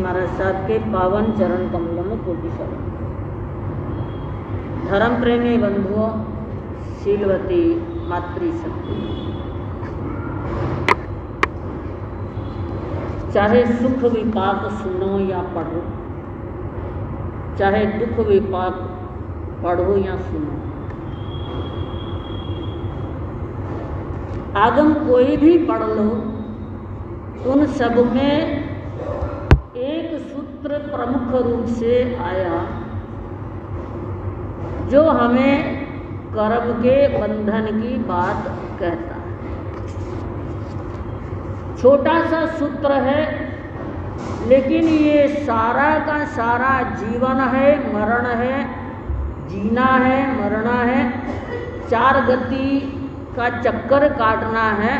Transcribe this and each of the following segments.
महाराज साहब के पावन चरण कमलों में कोटि शरण। धर्म प्रेमी बंधुओं, शीलवती मातृशक्ति, चाहे सुख विपाक सुनो या पढ़ो, चाहे दुख विपाक पढ़ो या सुनो, आगम कोई भी पढ़ लो, उन सब में एक सूत्र प्रमुख रूप से आया जो हमें कर्म के बंधन की बात कहता है। छोटा सा सूत्र है, लेकिन ये सारा का सारा जीवन है, मरण है, जीना है, मरना है, चार गति का चक्कर काटना है,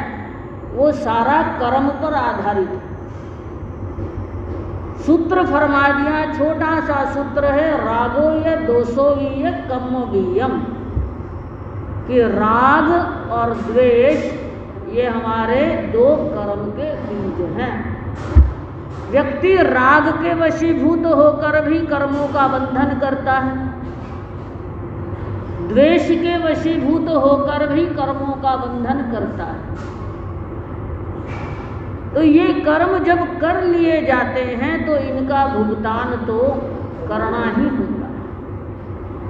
वो सारा कर्म पर आधारित है। सूत्र फरमा दिया, छोटा सा सूत्र है, रागो ये दोषो वीय कम्म वीयम, कि राग और द्वेष ये हमारे दो कर्म के बीज हैं। व्यक्ति राग के वशीभूत होकर भी कर्मों का बंधन करता है, द्वेष के वशीभूत होकर भी कर्मों का बंधन करता है। तो ये कर्म जब कर लिए जाते हैं तो इनका भुगतान तो करना ही होता है।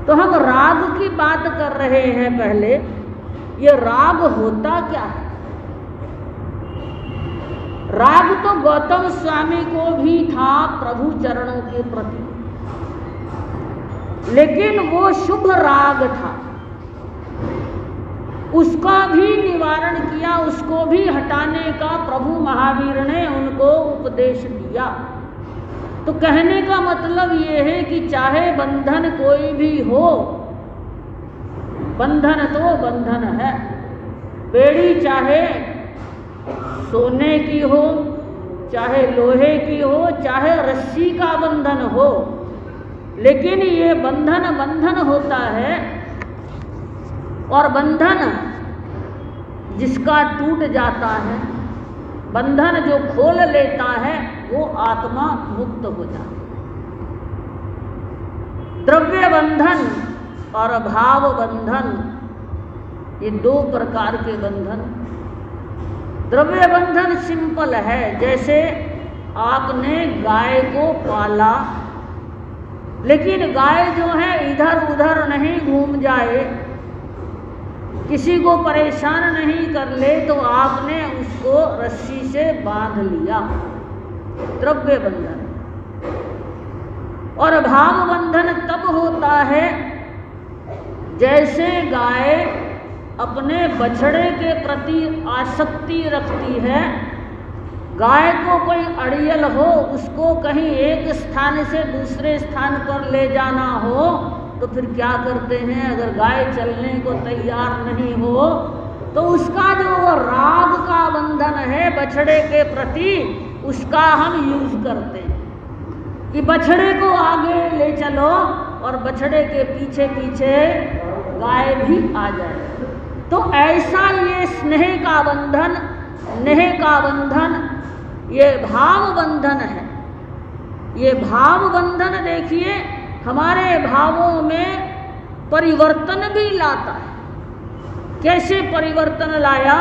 तो हम राग की बात कर रहे हैं। पहले ये राग होता क्या है? राग तो गौतम स्वामी को भी था प्रभु चरणों के प्रति, लेकिन वो शुभ राग था, उसका भी निवारण किया, उसको भी हटाने का प्रभु महावीर ने उनको उपदेश दिया। तो कहने का मतलब ये है कि चाहे बंधन कोई भी हो, बंधन तो बंधन है। बेड़ी चाहे सोने की हो, चाहे लोहे की हो, चाहे रस्सी का बंधन हो, लेकिन ये बंधन बंधन होता है। और बंधन जिसका टूट जाता है, बंधन जो खोल लेता है, वो आत्मा मुक्त हो जाती है। द्रव्य बंधन और भाव बंधन, ये दो प्रकार के बंधन। द्रव्य बंधन सिंपल है, जैसे आपने गाय को पाला, लेकिन गाय जो है इधर उधर नहीं घूम जाए, किसी को परेशान नहीं कर ले, तो आपने उसको रस्सी से बांध लिया, द्रव्य बंधन। और भाव बंधन तब होता है जैसे गाय अपने बछड़े के प्रति आसक्ति रखती है। गाय को कोई अड़ियल हो, उसको कहीं एक स्थान से दूसरे स्थान पर ले जाना हो, तो फिर क्या करते हैं? अगर गाय चलने को तैयार नहीं हो तो उसका जो वो राग का बंधन है बछड़े के प्रति, उसका हम यूज करते हैं कि बछड़े को आगे ले चलो और बछड़े के पीछे पीछे गाय भी आ जाए। तो ऐसा ये स्नेह का बंधन, नेह का बंधन, ये भाव बंधन है। ये भाव बंधन देखिए हमारे भावों में परिवर्तन भी लाता है। कैसे परिवर्तन लाया?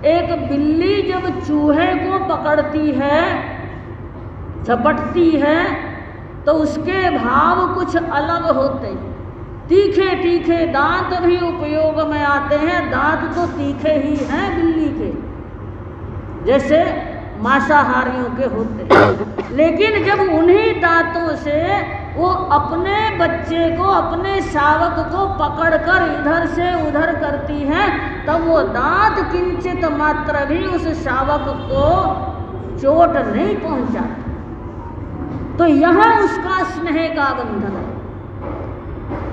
एक बिल्ली जब चूहे को पकड़ती है, झपटती है, तो उसके भाव कुछ अलग होते हैं। तीखे तीखे दांत भी उपयोग में आते हैं, दांत तो तीखे ही हैं बिल्ली के, जैसे मांसाहारियों के होते हैं। लेकिन जब उन्हीं दांतों से वो अपने बच्चे को, अपने शावक को पकड़कर इधर से उधर करती है, तब वो दांत किंचित मात्र भी उस शावक को चोट नहीं पहुंचाता। तो यहाँ उसका स्नेह का बंधन है,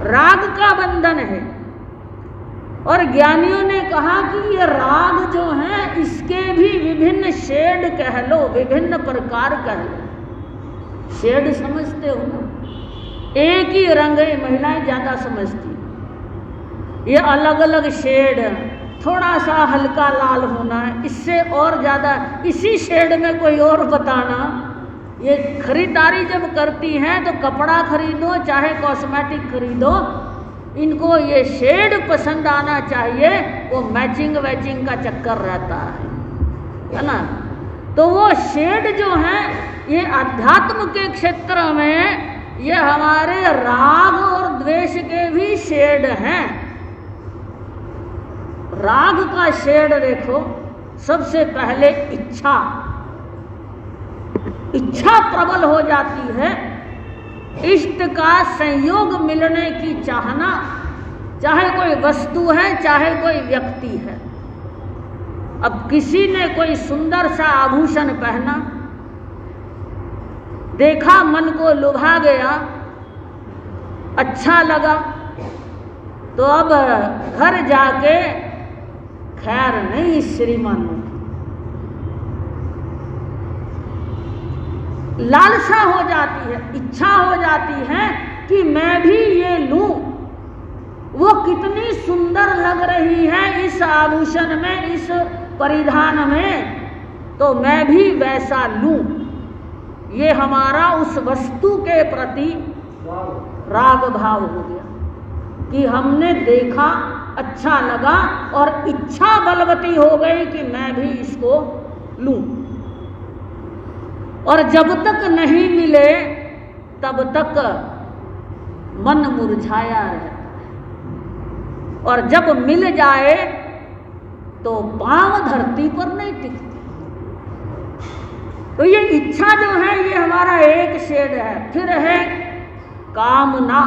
राग का बंधन है। और ज्ञानियों ने कहा कि ये राग जो है, इसके भी विभिन्न शेड कह लो, विभिन्न प्रकार कह लो। शेड समझते हो ना? एक ही रंग है, महिलाएं ज्यादा समझती। ये अलग अलग शेड, थोड़ा सा हल्का लाल होना है, इससे और ज्यादा, इसी शेड में कोई और बताना, ये खरीदारी जब करती हैं तो कपड़ा खरीदो चाहे कॉस्मेटिक खरीदो, इनको ये शेड पसंद आना चाहिए, वो मैचिंग वैचिंग का चक्कर रहता है ना। तो वो शेड जो है ये अध्यात्म के क्षेत्र में ये हमारे राग और द्वेष के भी शेड हैं। राग का शेड देखो, सबसे पहले इच्छा प्रबल हो जाती है, इष्ट का संयोग मिलने की चाहना, चाहे कोई वस्तु है चाहे कोई व्यक्ति है। अब किसी ने कोई सुंदर सा आभूषण पहना, देखा मन को लुभा गया, अच्छा लगा, तो अब घर जाके खैर नहीं श्रीमान, लालसा हो जाती है, इच्छा हो जाती है कि मैं भी ये लूं, वो कितनी सुंदर लग रही है इस आभूषण में, इस परिधान में, तो मैं भी वैसा लूं। ये हमारा उस वस्तु के प्रति राग भाव हो गया कि हमने देखा, अच्छा लगा और इच्छा बलवती हो गई कि मैं भी इसको लूं। और जब तक नहीं मिले तब तक मन मुरझाया रहता है, और जब मिल जाए तो पांव धरती पर नहीं टिकते। तो ये इच्छा जो है ये हमारा एक शेड है। फिर है कामना।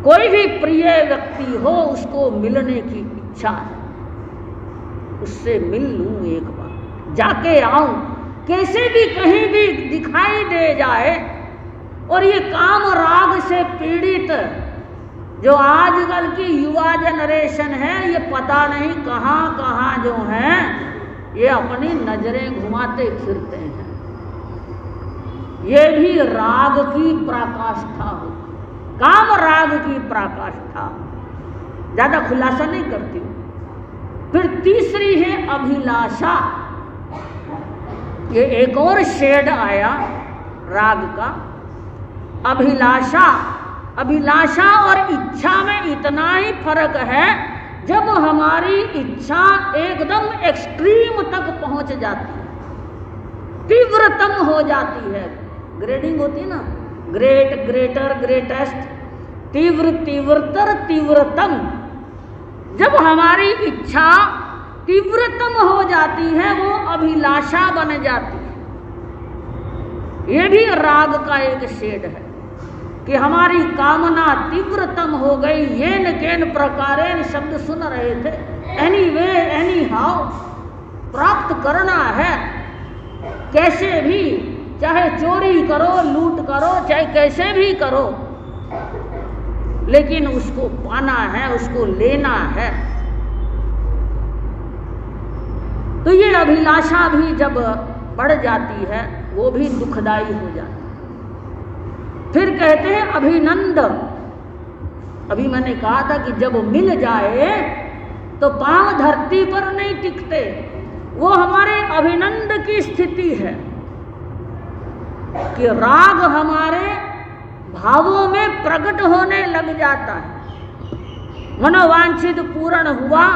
कोई भी प्रिय व्यक्ति हो उसको मिलने की इच्छा है, उससे मिल लूं एक बार, जाके आऊं, कैसे भी कहीं भी दिखाई दे जाए। और ये काम राग से पीड़ित जो आजकल की युवा जनरेशन है, ये पता नहीं कहाँ कहाँ जो है ये अपनी नजरें घुमाते फिरते हैं। ये भी राग की पराकाष्ठा हो, काम राग की पराकाष्ठा, ज्यादा खुलासा नहीं करती हूँ। फिर तीसरी है अभिलाषा। ये एक और शेड आया राग का, अभिलाषा। अभिलाषा और इच्छा में इतना ही फर्क है, जब हमारी इच्छा एकदम एक्सट्रीम तक पहुंच जाती है, तीव्रतम हो जाती है, ग्रेडिंग होती है ना, ग्रेट, ग्रेटर, ग्रेटेस्ट, तीव्र, तीव्रतर, तीव्रतम। जब हमारी इच्छा तीव्रतम हो जाती है वो अभिलाषा बन जाती है। ये भी राग का एक शेड है कि हमारी कामना तीव्रतम हो गई। येन केन प्रकारेण शब्द सुन रहे थे, एनीवे एनी हाउ, प्राप्त करना है कैसे भी, चाहे चोरी करो, लूट करो, चाहे कैसे भी करो, लेकिन उसको पाना है, उसको लेना है। तो ये अभिलाषा भी जब बढ़ जाती है वो भी दुखदाई हो जाती है। फिर कहते हैं अभिनंद। अभी मैंने कहा था कि जब मिल जाए तो पांव धरती पर नहीं टिकते, वो हमारे अभिनंद की स्थिति है कि राग हमारे भावों में प्रकट होने लग जाता है। मनोवांछित पूर्ण हुआ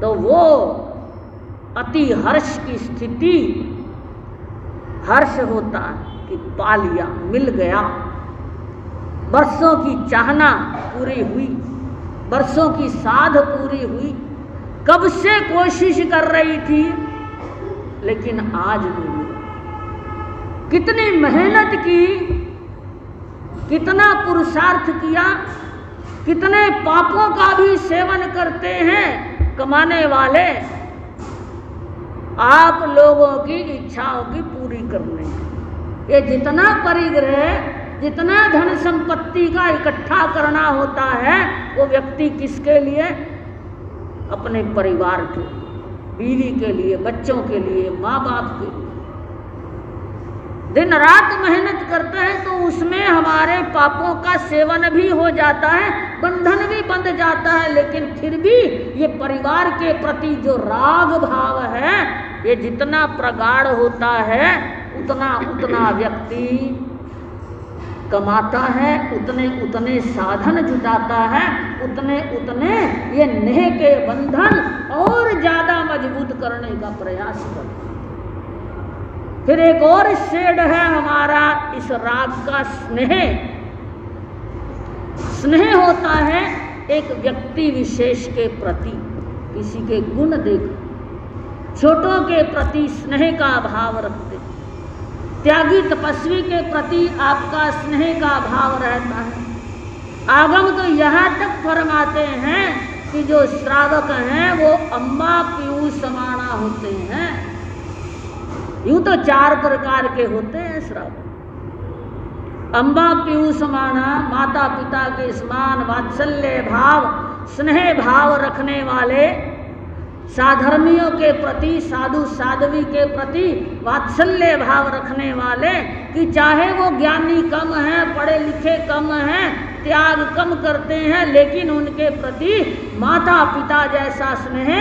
तो वो अति हर्ष की स्थिति, हर्ष होता है कि पा लिया, मिल गया। बरसों की चाहना पूरी हुई, बरसों की साध पूरी हुई, कब से कोशिश कर रही थी लेकिन आज भी मिला। कितनी मेहनत की, कितना पुरुषार्थ किया, कितने पापों का भी सेवन करते हैं कमाने वाले, आप लोगों की इच्छाओं की पूरी करने। ये जितना परिग्रह, जितना धन संपत्ति का इकट्ठा करना होता है वो व्यक्ति किसके लिए? अपने परिवार के, बीवी के लिए, बच्चों के लिए, माँ बाप के लिए दिन रात मेहनत करता है, तो उसमें हमारे पापों का सेवन भी हो जाता है, बंधन भी बंध जाता है, लेकिन फिर भी ये परिवार के प्रति जो राग भाव है ये जितना प्रगाढ़ होता है उतना उतना व्यक्ति कमाता है, उतने उतने साधन जुटाता है, उतने उतने ये नेह के बंधन और ज्यादा मजबूत करने का प्रयास करता है। फिर एक और शेड है हमारा इस राग का स्नेह। स्नेह होता है एक व्यक्ति विशेष के प्रति, किसी के गुण देख, छोटों के प्रति स्नेह का भाव रखते, त्यागी तपस्वी के प्रति आपका स्नेह का भाव रहता है। आगम तो यहाँ तक फरमाते हैं कि जो श्रावक हैं वो अम्मा पीयूष समाना होते हैं। यूं तो 4 प्रकार के होते हैं श्रावक। अम्बा पीयूष समाना, माता पिता के समान वात्सल्य भाव, स्नेह भाव रखने वाले, साधर्मियों के प्रति, साधु साध्वी के प्रति वात्सल्य भाव रखने वाले, कि चाहे वो ज्ञानी कम हैं, पढ़े लिखे कम हैं, त्याग कम करते हैं, लेकिन उनके प्रति माता पिता जैसा स्नेह,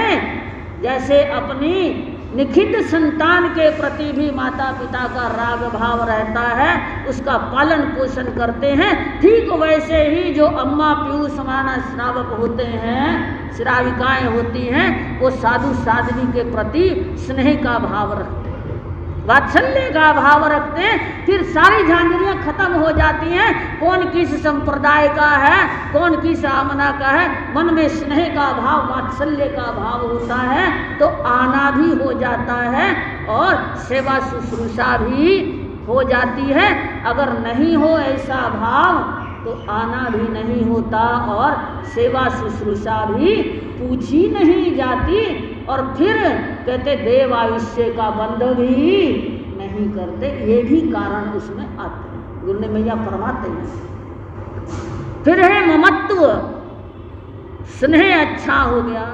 जैसे अपनी निखित संतान के प्रति भी माता पिता का राग भाव रहता है, उसका पालन पोषण करते हैं, ठीक वैसे ही जो अम्मा पीयूष समाना श्रावक होते हैं, श्राविकाएं होती हैं, वो साधु साध्वी के प्रति स्नेह का भाव रखते हैं, वात्सल्य का भाव रखते हैं। फिर सारी झांझरियाँ खत्म हो जाती हैं, कौन किस संप्रदाय का है, कौन किस आमना का है, मन में स्नेह का भाव, वात्सल्य का भाव होता है तो आना भी हो जाता है और सेवा शुश्रूषा भी हो जाती है। अगर नहीं हो ऐसा भाव तो आना भी नहीं होता और सेवा शुश्रूषा भी पूछी नहीं जाती, और फिर कहते देव आयुष्य का बंध भी नहीं करते। ये भी कारण उसमें आते हैं, गुरु मैया फरमाते हैं। फिर है ममत्व, स्नेह अच्छा हो गया।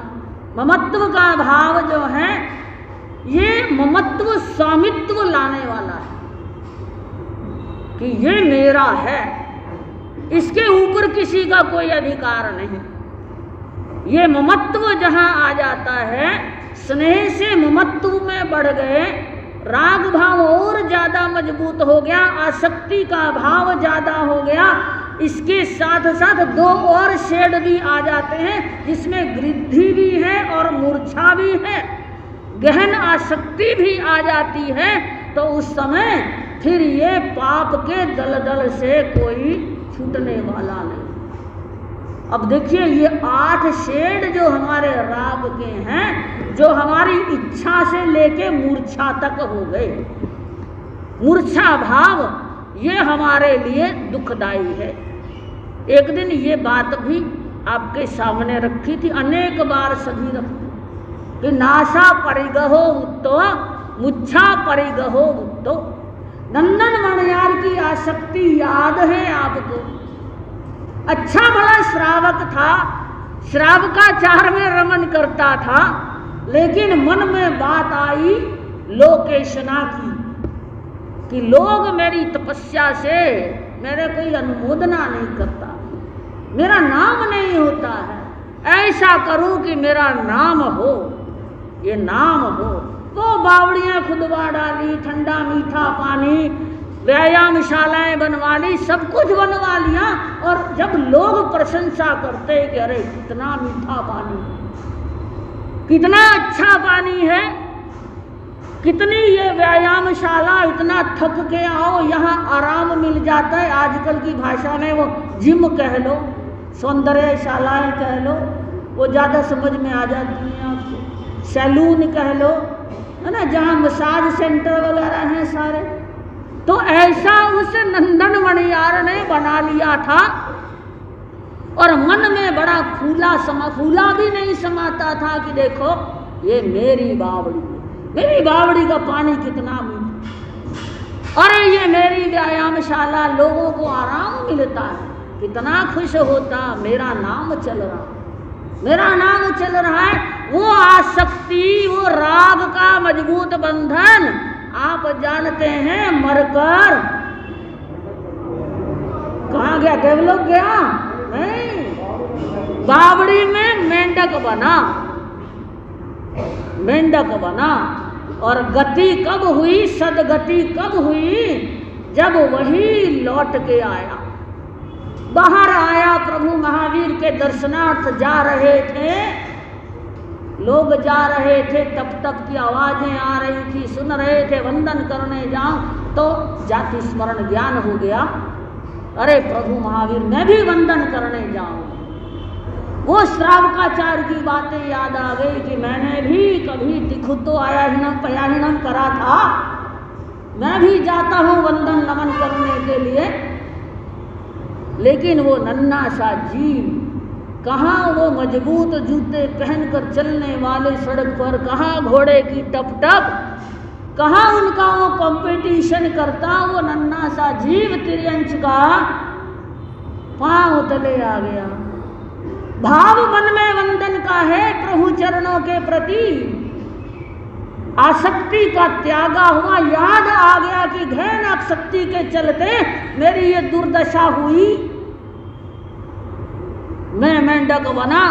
ममत्व का भाव जो है ये ममत्व स्वामित्व लाने वाला है कि ये मेरा है, इसके ऊपर किसी का कोई अधिकार नहीं। ये ममत्व जहाँ आ जाता है, स्नेह से ममत्व में बढ़ गए, राग भाव और ज़्यादा मजबूत हो गया, आसक्ति का भाव ज़्यादा हो गया। इसके साथ साथ 2 और शेड भी आ जाते हैं जिसमें वृद्धि भी है और मूर्छा भी है, गहन आसक्ति भी आ जाती है। तो उस समय फिर ये पाप के दलदल से कोई छूटने वाला नहीं। अब देखिए ये 8 शेड जो हमारे राग के हैं, जो हमारी इच्छा से लेके मूर्छा तक हो गए, मूर्छा भाव ये हमारे लिए दुखदाई है। एक दिन ये बात भी आपके सामने रखी थी, अनेक बार सभी रखते कि नासा परिगहो उत्तो मुच्छा परिगहो उत्तो। नंदन मणियार की आसक्ति याद है आपको? अच्छा बड़ा श्रावक था, श्रावकाचार में रमन करता था, लेकिन मन में बात आई लोकेशना की कि लोग मेरी तपस्या से मेरे कोई अनुमोदना नहीं करता, मेरा नाम नहीं होता है, ऐसा करूं कि मेरा नाम हो, ये नाम हो। वो बावड़ियाँ खुदवा डाली, ठंडा मीठा पानी, व्यायामशालाएं बनवा ली, सब कुछ बनवा लिया, और जब लोग प्रशंसा करते कि अरे कितना मीठा पानी, कितना अच्छा पानी है, कितनी ये व्यायामशाला, इतना थक के आओ यहाँ आराम मिल जाता है। आजकल की भाषा में वो जिम कह लो, सौंदर्यशालाएं कह लो, वो ज़्यादा समझ में आ जाती हैं आपको, सैलून कह लो, है ना, जहाँ मसाज सेंटर वगैरह हैं सारे। तो ऐसा उस नंदन मणियार ने बना लिया था, और मन में बड़ा फूला भी नहीं समाता था कि देखो ये मेरी बावड़ी है, मेरी बावड़ी का पानी कितना मीठा, अरे ये मेरी व्यायामशाला, लोगों को आराम मिलता है, कितना खुश होता, मेरा नाम चल रहा, मेरा नाम चल रहा है। वो आसक्ति, वो राग का मजबूत बंधन आप जानते हैं मरकर कहाँ गया, देवलोक गया नहीं, बावड़ी में मेंढक बना, और गति कब हुई, सदगति कब हुई, जब वही लौट के आया। बाहर आया, प्रभु महावीर के दर्शनार्थ जा रहे थे, लोग जा रहे थे, टप टप की आवाजें आ रही थी, सुन रहे थे, वंदन करने जाऊं तो जाति स्मरण ज्ञान हो गया, अरे प्रभु महावीर मैं भी वंदन करने जाऊं। वो श्रावकाचार्य की बातें याद आ गई कि मैंने भी कभी तिखुतो आयाहिणम पयाहिणम करा था, मैं भी जाता हूं वंदन नमन करने के लिए। लेकिन वो नन्हा सा जीव, कहाँ वो मजबूत जूते पहनकर चलने वाले सड़क पर, कहाँ घोड़े की टप टप, कहाँ उनका वो कंपटीशन करता, वो नन्हा सा जीव तिर्यंच का पांव तले आ गया। भाव मन में वंदन का है प्रभु चरणों के प्रति, आसक्ति का त्यागा हुआ, याद आ गया कि घैन आसक्ति के चलते मेरी ये दुर्दशा हुई, मैं मेंढक बना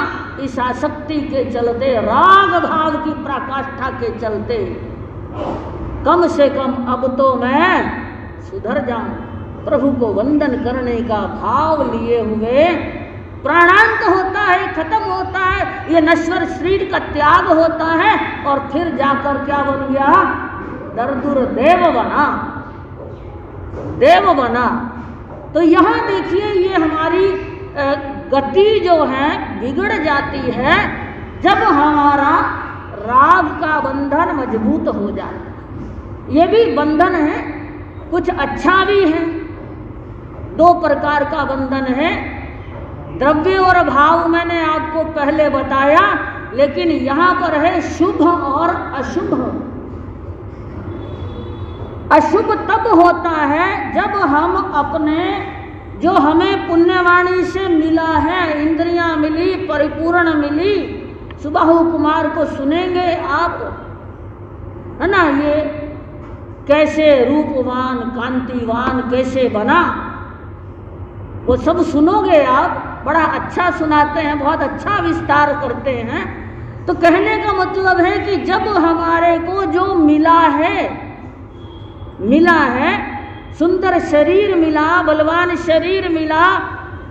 इस आसक्ति के चलते, राग भाव की पराकाष्ठा के चलते, कम से कम अब तो मैं सुधर जाऊं। प्रभु को वंदन करने का भाव लिए हुए प्राणांत होता है, खत्म होता है, ये नश्वर शरीर का त्याग होता है, और फिर जाकर क्या बन गया, दरदुर देव बना, देव बना। तो यहाँ देखिए ये हमारी गति जो है बिगड़ जाती है जब हमारा राग का बंधन मजबूत हो जाता है। ये भी बंधन है, कुछ अच्छा भी है। दो प्रकार का बंधन है, द्रव्य और भाव मैंने आपको पहले बताया, लेकिन यहाँ पर है शुभ और अशुभ। अशुभ तब होता है जब हम अपने जो हमें पुण्यवाणी से मिला है, इंद्रियां मिली, परिपूर्ण मिली, सुबाहु कुमार को सुनेंगे आप, है ना, ये कैसे रूपवान कांतिवान कैसे बना, वो सब सुनोगे आप, बड़ा अच्छा सुनाते हैं, बहुत अच्छा विस्तार करते हैं। तो कहने का मतलब है कि जब हमारे को जो मिला है, सुंदर शरीर मिला, बलवान शरीर मिला,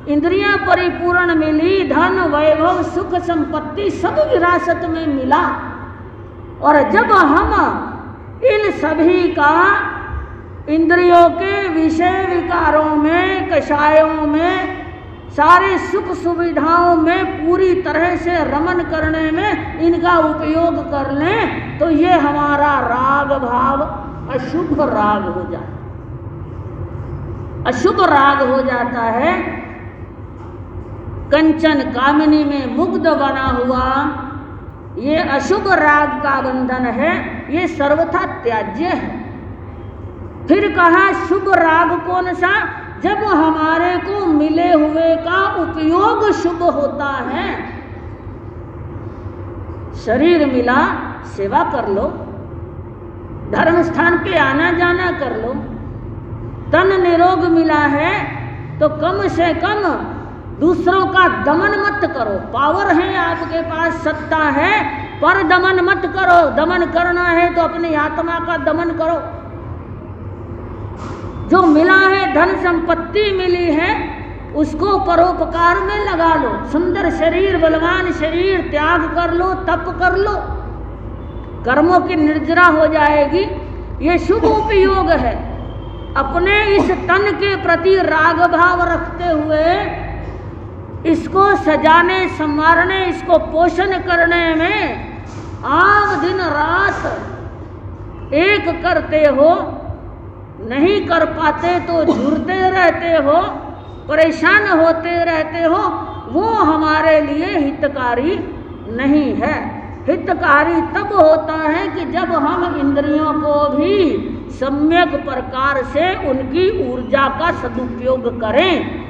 इंद्रियां परिपूर्ण मिली, धन वैभव सुख संपत्ति सब विरासत में मिला, और जब हम इन सभी का इंद्रियों के विषय विकारों में, कषायों में, सारे सुख सुविधाओं में पूरी तरह से रमन करने में इनका उपयोग कर लें, तो ये हमारा राग भाव अशुभ राग हो जाता है, अशुभ राग हो जाता है। कंचन कामिनी में मुग्ध बना हुआ ये अशुभ राग का बंधन है, ये सर्वथा त्याज्य है। फिर कहा शुभ राग कौन सा, जब हमारे को मिले हुए का उपयोग शुभ होता है। शरीर मिला, सेवा कर लो, धर्म स्थान पे आना जाना कर लो, तन निरोग मिला है तो कम से कम दूसरों का दमन मत करो। पावर है आपके पास, सत्ता है, पर दमन मत करो। दमन करना है तो अपनी आत्मा का दमन करो। जो मिला है, धन संपत्ति मिली है, उसको परोपकार में लगा लो। सुंदर शरीर, बलवान शरीर त्याग कर लो, तप कर लो, कर्मों की निर्जरा हो जाएगी। ये शुभ उपयोग है। अपने इस तन के प्रति राग भाव रखते हुए इसको सजाने संवारने, इसको पोषण करने में आप दिन रात एक करते हो, नहीं कर पाते तो झूरते रहते हो, परेशान होते रहते हो, वो हमारे लिए हितकारी नहीं है। हितकारी तब होता है कि जब हम इंद्रियों को भी सम्यक प्रकार से उनकी ऊर्जा का सदुपयोग करें।